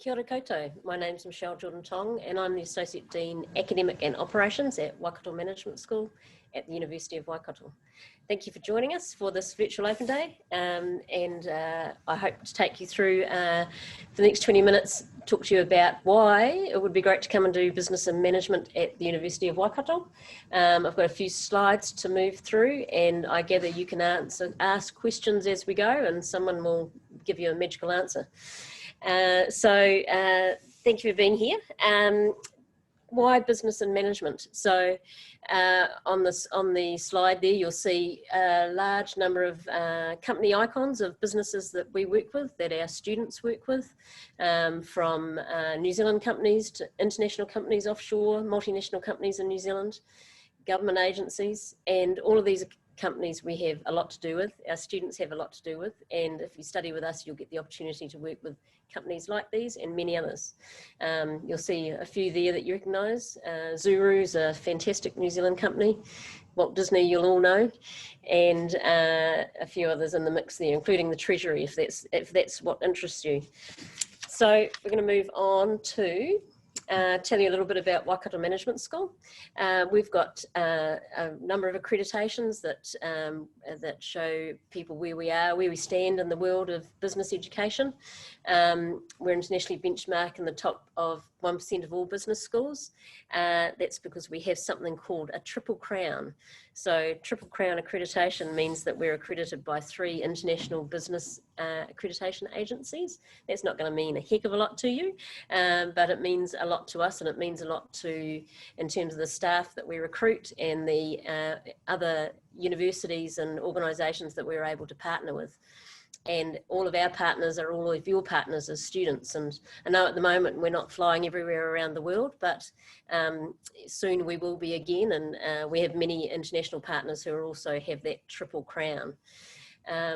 Kia ora koutou. My name's Michelle Jordan-Tong and I'm the Associate Dean Academic and Operations at Waikato Management School at the University of Waikato. Thank you for joining us for this virtual open day I hope to take you through for the next 20 minutes, talk to you about why it would be great to come and do business and management at the University of Waikato. I've got a few slides to move through and I gather you can ask questions as we go and someone will give you a magical answer. Thank you for being here. Why business and management? So on the slide there, you'll see a large number of company icons of businesses that we work with, that our students work with, from New Zealand companies to international companies offshore, multinational companies in New Zealand, government agencies, and all of these companies we have a lot to do with, our students have a lot to do with, and if you study with us, you'll get the opportunity to work with companies like these and many others. You'll see a few there that you recognise. Zuru's a fantastic New Zealand company. Walt Disney you'll all know, and a few others in the mix there, including the Treasury, if that's what interests you. So we're going to move on to tell you a little bit about Waikato Management School. We've got a number of accreditations that show people where we are, where we stand in the world of business education. We're internationally benchmarked in the top of 1% of all business schools. That's because we have something called a Triple Crown. So Triple Crown accreditation means that we're accredited by 3 international business accreditation agencies. That's not going to mean a heck of a lot to you, but it means a lot to us, and it means a lot in terms of the staff that we recruit and the other universities and organisations that we're able to partner with. And all of our partners are all of your partners as students. And I know at the moment we're not flying everywhere around the world, but soon we will be again. And we have many international partners who also have that Triple Crown.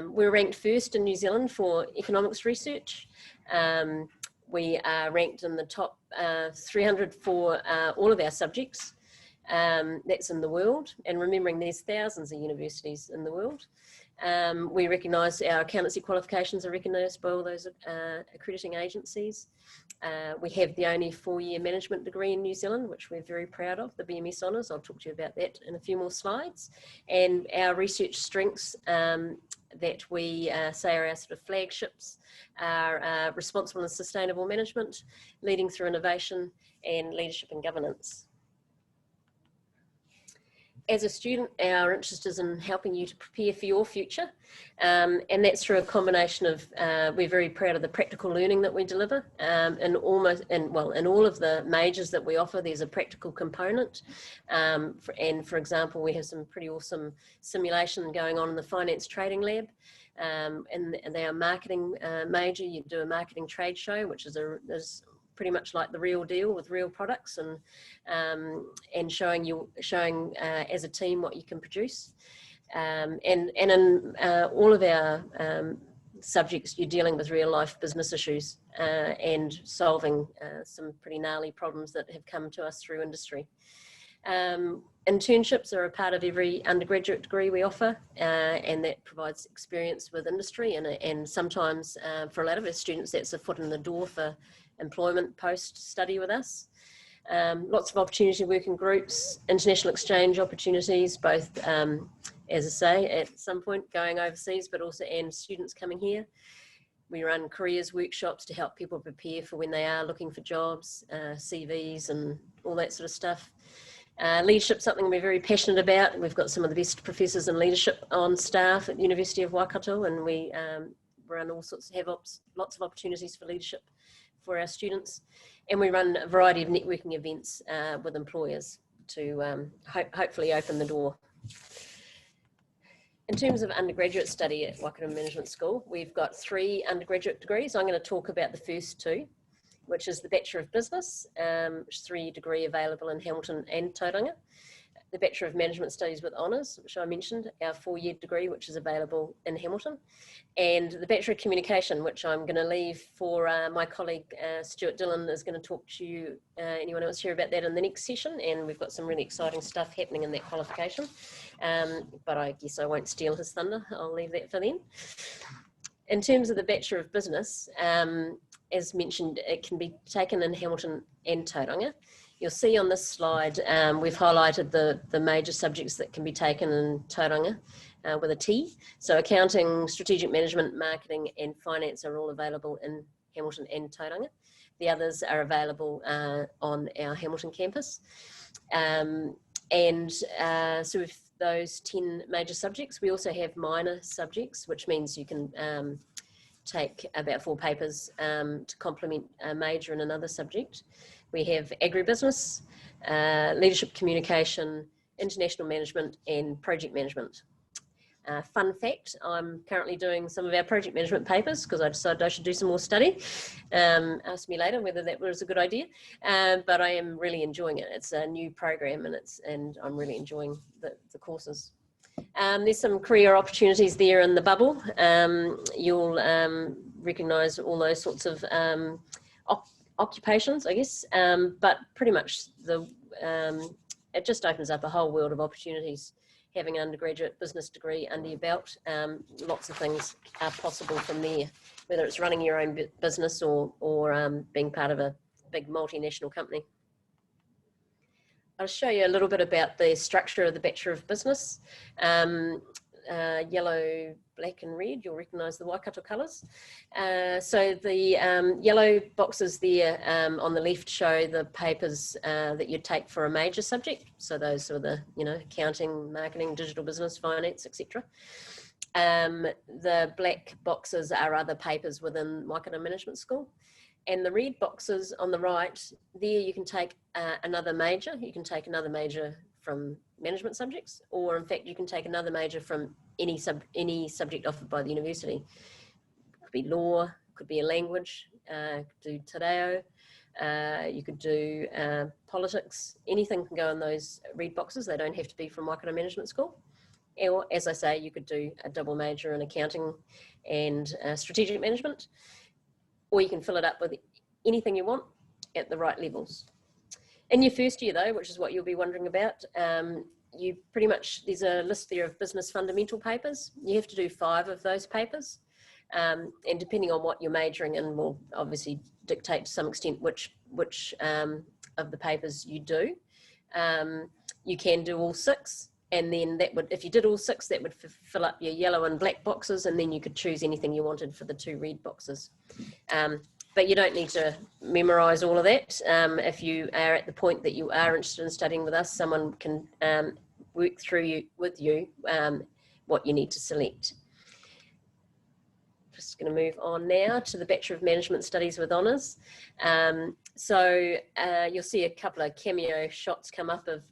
We're ranked first in New Zealand for economics research. We are ranked in the top 300 for all of our subjects. That's in the world. And remembering there's thousands of universities in the world. We recognise our accountancy qualifications are recognised by all those accrediting agencies. We have the only 4-year management degree in New Zealand, which we're very proud of, the BMS Honours. I'll talk to you about that in a few more slides. And our research strengths that we say are our sort of flagships are responsible and sustainable management, leading through innovation, and leadership and governance. As a student, our interest is in helping you to prepare for your future, and that's through a combination of, we're very proud of the practical learning that we deliver, in all of the majors that we offer, there's a practical component, and for example, we have some pretty awesome simulation going on in the Finance Trading Lab, and our marketing major, you do a marketing trade show, which is pretty much like the real deal with real products, and showing as a team what you can produce, and in all of our subjects you're dealing with real life business issues and solving some pretty gnarly problems that have come to us through industry. Internships are a part of every undergraduate degree we offer, and that provides experience with industry, and sometimes for a lot of our students that's a foot in the door for employment post-study with us. Lots of opportunity to work in groups, international exchange opportunities, both, as I say, at some point going overseas, but also and students coming here. We run careers workshops to help people prepare for when they are looking for jobs, CVs and all that sort of stuff. Leadership, something we're very passionate about. We've got some of the best professors in leadership on staff at the University of Waikato, and we run all sorts, have lots of opportunities for leadership for our students, and we run a variety of networking events with employers to hopefully open the door. In terms of undergraduate study at Waikato Management School, we've got 3 undergraduate degrees. I'm going to talk about the first 2, which is the Bachelor of Business, which is a 3-year degree available in Hamilton and Tauranga. The Bachelor of Management Studies with Honours, which I mentioned, our 4-year degree, which is available in Hamilton, and the Bachelor of Communication, which I'm going to leave for my colleague Stuart Dillon is going to talk to you, anyone else hear about that in the next session, and we've got some really exciting stuff happening in that qualification, but I guess I won't steal his thunder, I'll leave that for then. In terms of the Bachelor of Business, as mentioned, it can be taken in Hamilton and Tauranga. You'll see on this slide, we've highlighted the major subjects that can be taken in Tauranga with a T. So accounting, strategic management, marketing and finance are all available in Hamilton and Tauranga. The others are available on our Hamilton campus. So with those 10 major subjects, we also have minor subjects, which means you can take about 4 papers to complement a major in another subject. We have agribusiness, leadership communication, international management and project management. Fun fact, I'm currently doing some of our project management papers because I decided I should do some more study. Ask me later whether that was a good idea, but I am really enjoying it. It's a new program and I'm really enjoying the courses. There's some career opportunities there in the bubble. You'll recognise all those sorts of occupations, I guess, but pretty much it just opens up a whole world of opportunities. Having an undergraduate business degree under your belt, lots of things are possible from there, whether it's running your own business or being part of a big multinational company. I'll show you a little bit about the structure of the Bachelor of Business. Yellow, black and red, you'll recognise the Waikato colours. So the yellow boxes there on the left show the papers that you'd take for a major subject. So those are the, accounting, marketing, digital business, finance, etc. The black boxes are other papers within Waikato Management School. And the red boxes on the right, there you can take another major. You can take another major from management subjects, or in fact, you can take another major from any subject offered by the university. It could be law, could be a language, could do te reo, you could do politics. Anything can go in those red boxes. They don't have to be from Waikato Management School. Or, as I say, you could do a double major in accounting and strategic management, or you can fill it up with anything you want at the right levels. In your first year though, which is what you'll be wondering about, you pretty much, there's a list there of business fundamental papers. You have to do 5 of those papers. And depending on what you're majoring in will obviously dictate to some extent which of the papers you do. You can do all 6. And then that would, if you did all 6, that would fill up your yellow and black boxes, and then you could choose anything you wanted for the 2 red boxes. But you don't need to memorise all of that. If you are at the point that you are interested in studying with us, someone can work through with you what you need to select. Just going to move on now to the Bachelor of Management Studies with Honours. So you'll see a couple of cameo shots come up of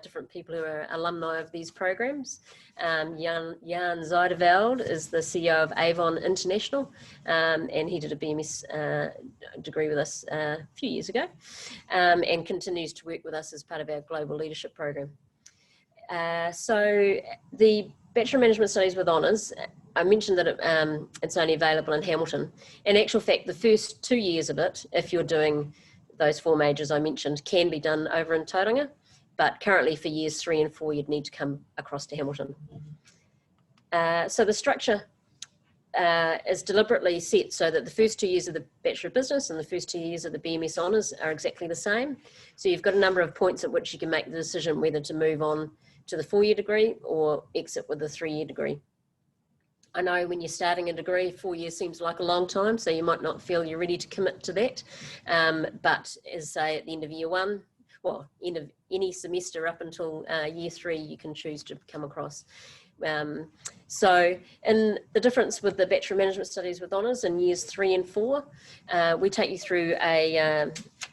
different people who are alumni of these programs. Jan Zijdeveld is the CEO of Avon International, and he did a BMS degree with us a few years ago, and continues to work with us as part of our Global Leadership Program. So the Bachelor of Management Studies with Honours, I mentioned that it's only available in Hamilton. In actual fact, the first 2 years of it, if you're doing those 4 majors I mentioned, can be done over in Tauranga, but currently for years 3 and 4, you'd need to come across to Hamilton. So the structure is deliberately set so that the first 2 years of the Bachelor of Business and the first 2 years of the BMS Honours are exactly the same. So you've got a number of points at which you can make the decision whether to move on to the 4-year degree or exit with a 3-year degree. I know when you're starting a degree, 4 years seems like a long time, so you might not feel you're ready to commit to that. But as say at the end of year 1, well, end of any semester up until year 3, you can choose to come across. So in the difference with the Bachelor of Management Studies with Honours in years 3 and 4, we take you through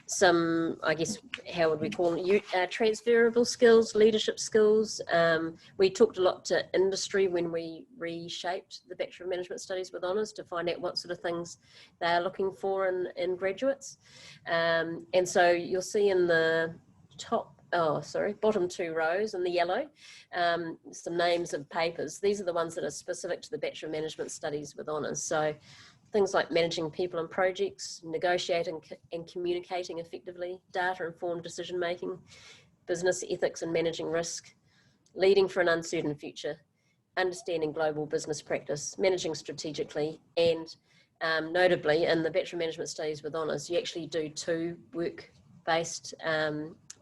some, I guess, how would we call it, transferable skills, leadership skills. We talked a lot to industry when we reshaped the Bachelor of Management Studies with Honours to find out what sort of things they are looking for in graduates. And so you'll see in the bottom 2 rows in the yellow, some names of papers. These are the ones that are specific to the Bachelor of Management Studies with Honours. So things like managing people and projects, negotiating and communicating effectively, data-informed decision-making, business ethics and managing risk, leading for an uncertain future, understanding global business practice, managing strategically, and notably in the Bachelor Management Studies with Honours, you actually do 2 work-based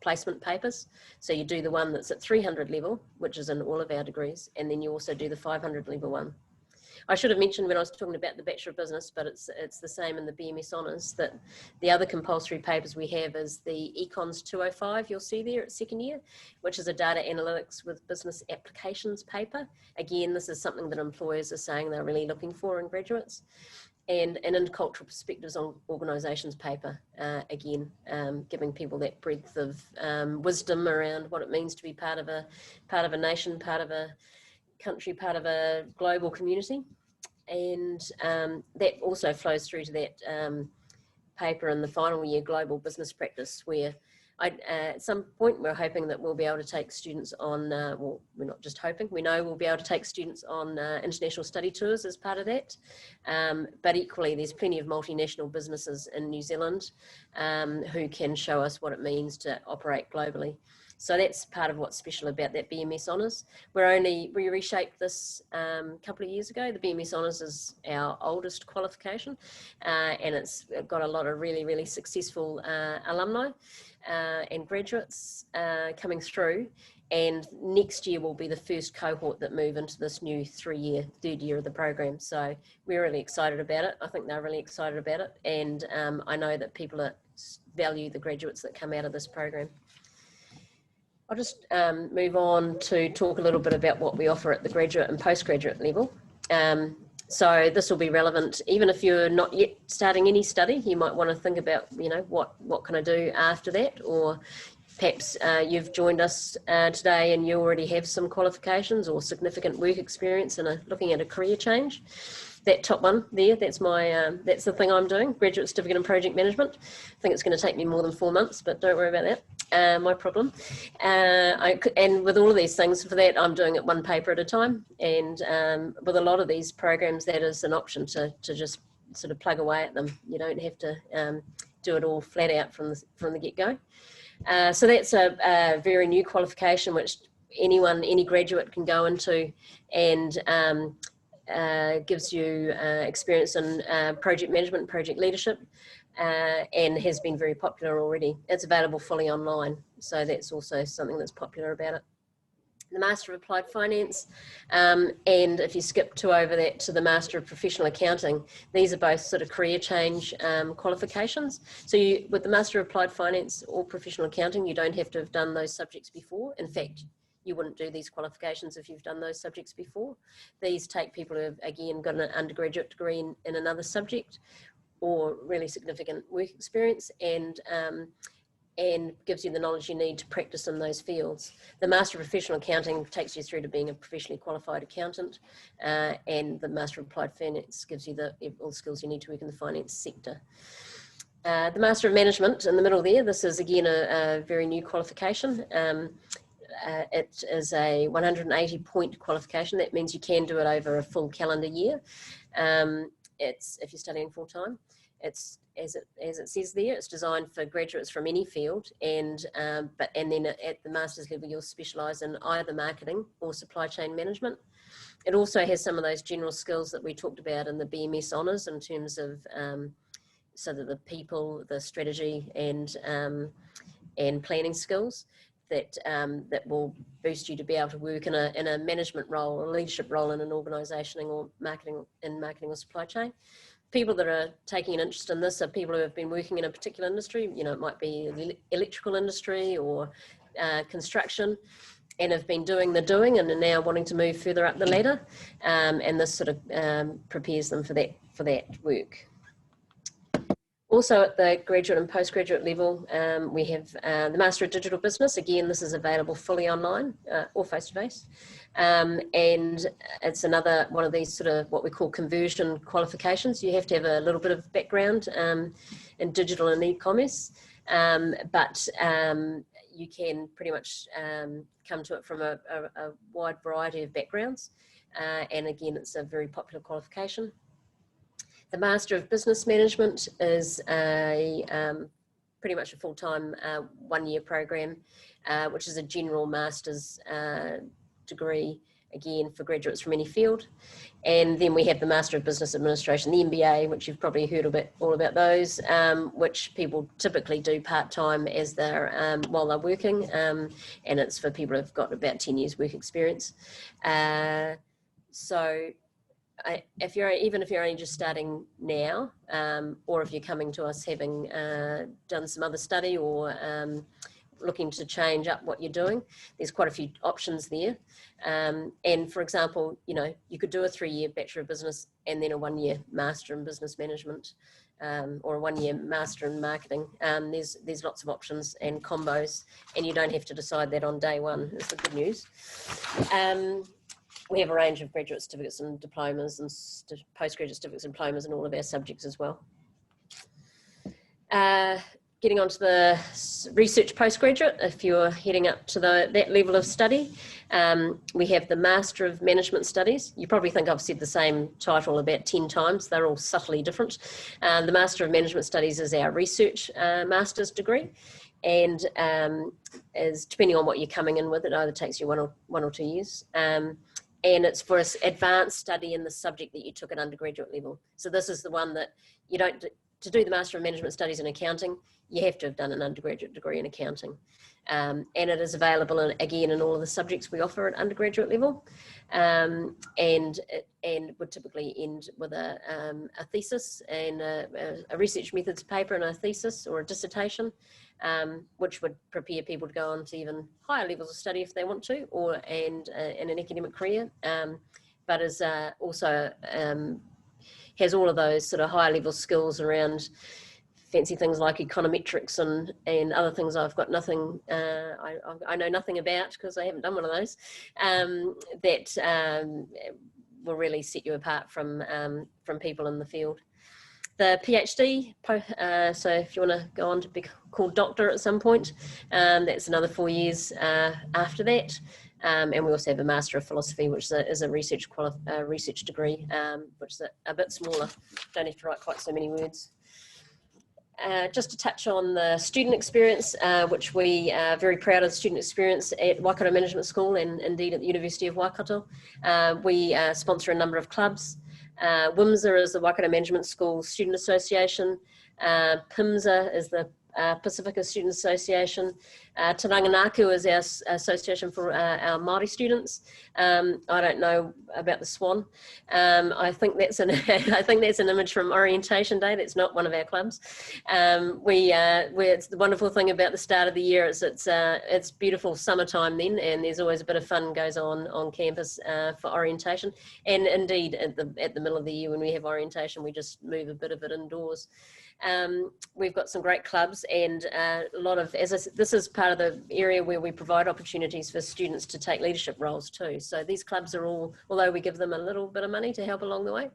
placement papers. So you do the one that's at 300 level, which is in all of our degrees, and then you also do the 500 level one. I should have mentioned when I was talking about the Bachelor of Business, but it's the same in the BMS Honours, that the other compulsory papers we have is the Econs 205, you'll see there at second year, which is a data analytics with business applications paper. Again, this is something that employers are saying they're really looking for in graduates. And an intercultural perspectives on organisations paper, again, giving people that breadth of wisdom around what it means to be part of a nation, part of a country, part of a global community. And that also flows through to that paper in the final year, Global Business Practice, where at some point we're hoping that we'll be able to take students on, well, we're not just hoping, we know we'll be able to take students on international study tours as part of that. But equally, there's plenty of multinational businesses in New Zealand who can show us what it means to operate globally. So that's part of what's special about that BMS Honours. We reshaped this a couple of years ago. The BMS Honours is our oldest qualification, and it's got a lot of really, really successful alumni and graduates coming through. And next year will be the first cohort that move into this new third year of the program. So we're really excited about it. I think they're really excited about it. And I know that people value the graduates that come out of this program. I'll just move on to talk a little bit about what we offer at the graduate and postgraduate level. So this will be relevant, even if you're not yet starting any study, you might want to think about, you know, what can I do after that? Or perhaps you've joined us today and you already have some qualifications or significant work experience and are looking at a career change. That top one there, that's that's the thing I'm doing, Graduate Certificate in Project Management. I think it's going to take me more than 4 months, but don't worry about that. My problem. And with all of these things, for that, I'm doing it 1 paper at a time. And with a lot of these programs, that is an option to just sort of plug away at them. You don't have to do it all flat out from the get-go. So that's a very new qualification, which any graduate can go into, and gives you experience in project management, project leadership, and has been very popular already. It's available fully online, so that's also something that's popular about it. The Master of Applied Finance, and if you skip over that to the Master of Professional Accounting, these are both sort of career change qualifications. So with the Master of Applied Finance or Professional Accounting, you don't have to have done those subjects before. In fact, you wouldn't do these qualifications if you've done those subjects before. These take people who have, again, got an undergraduate degree in another subject or really significant work experience, and gives you the knowledge you need to practice in those fields. The Master of Professional Accounting takes you through to being a professionally qualified accountant, and the Master of Applied Finance gives you all the skills you need to work in the finance sector. The Master of Management in the middle there, this is again a very new qualification. It is a 180-point qualification. That means you can do it over a full calendar year. It's if you're studying full-time. It's as it says there, it's designed for graduates from any field, and then at the master's level you'll specialise in either marketing or supply chain management. It also has some of those general skills that we talked about in the BMS Honours in terms of so that the people, the strategy, and planning skills that will boost you to be able to work in a management role, a leadership role in an organisation or marketing or supply chain. People that are taking an interest in this are people who have been working in a particular industry. You know, it might be the electrical industry or construction, and have been doing the doing and are now wanting to move further up the ladder. And this sort of prepares them for that work. Also at the graduate and postgraduate level, we have the Master of Digital Business. Again, this is available fully online or face-to-face. And it's another one of these sort of what we call conversion qualifications. You have to have a little bit of background in digital and e-commerce, but you can pretty much come to it from a wide variety of backgrounds. And again, it's a very popular qualification. The Master of Business Management is pretty much a full-time 1-year program, which is a general master's degree again, for graduates from any field. And then we have the Master of Business Administration, the MBA, which you've probably heard all about those, which people typically do part-time as they're, while they're working. And it's for people who've got about 10 years work experience. So even if you're only just starting now, or if you're coming to us having done some other study or looking to change up what you're doing, there's quite a few options there. And for example, you know, you could do a 3-year Bachelor of Business and then a 1-year Master in Business Management, or a 1-year Master in Marketing. There's lots of options and combos, and you don't have to decide that on day one. That's the good news. We have a range of graduate certificates and diplomas and postgraduate certificates and diplomas in all of our subjects as well. Getting on to the research postgraduate, if you're heading up to that level of study, we have the Master of Management Studies. You probably think I've said the same title about 10 times. They're all subtly different. The Master of Management Studies is our research master's degree, and is depending on what you're coming in with, it either takes you one or 2 years. And it's for advanced study in the subject that you took at undergraduate level. So this is the one that you don't, to do the Master of Management Studies in Accounting, you have to have done an undergraduate degree in accounting. And it is available again in all of the subjects we offer at undergraduate level. And would typically end with a thesis and a research methods paper and a thesis or a dissertation, which would prepare people to go on to even higher levels of study if they want to, and an academic career, but is also has all of those sort of higher level skills around fancy things like econometrics and other things I've got nothing, I know nothing about because I haven't done one of those, that will really set you apart from people in the field. The PhD, so if you want to go on to be called doctor at some point, that's another 4 years after that. And we also have a Master of Philosophy, which is a research degree, which is a bit smaller. Don't have to write quite so many words. Just to touch on the student experience, which we are very proud of the student experience at Waikato Management School and indeed at the University of Waikato. We sponsor a number of clubs. WMSA is the Waikato Management School Student Association. PIMSA is the Pacifica Student Association. Tauranga is our association for our Māori students. I don't know about the Swan. I think that's an image from Orientation Day. That's not one of our clubs. It's the wonderful thing about the start of the year is it's beautiful summertime then, and there's always a bit of fun goes on campus for orientation. And indeed, at the middle of the year when we have orientation, we just move a bit of it indoors. We've got some great clubs and a lot of, as I said, this is part of the area where we provide opportunities for students to take leadership roles too. So these clubs are all, although we give them a little bit of money to help along the way,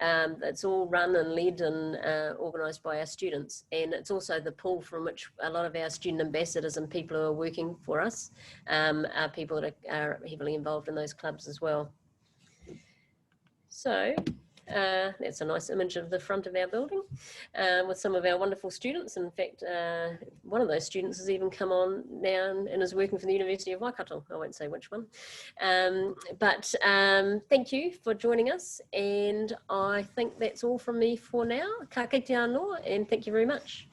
it's all run and led and organised by our students. And it's also the pool from which a lot of our student ambassadors and people who are working for us are people that are heavily involved in those clubs as well. So that's a nice image of the front of our building with some of our wonderful students. In fact, one of those students has even come on now and is working for the University of Waikato. I won't say which one. But thank you for joining us. And I think that's all from me for now. Ka kite anō, and thank you very much.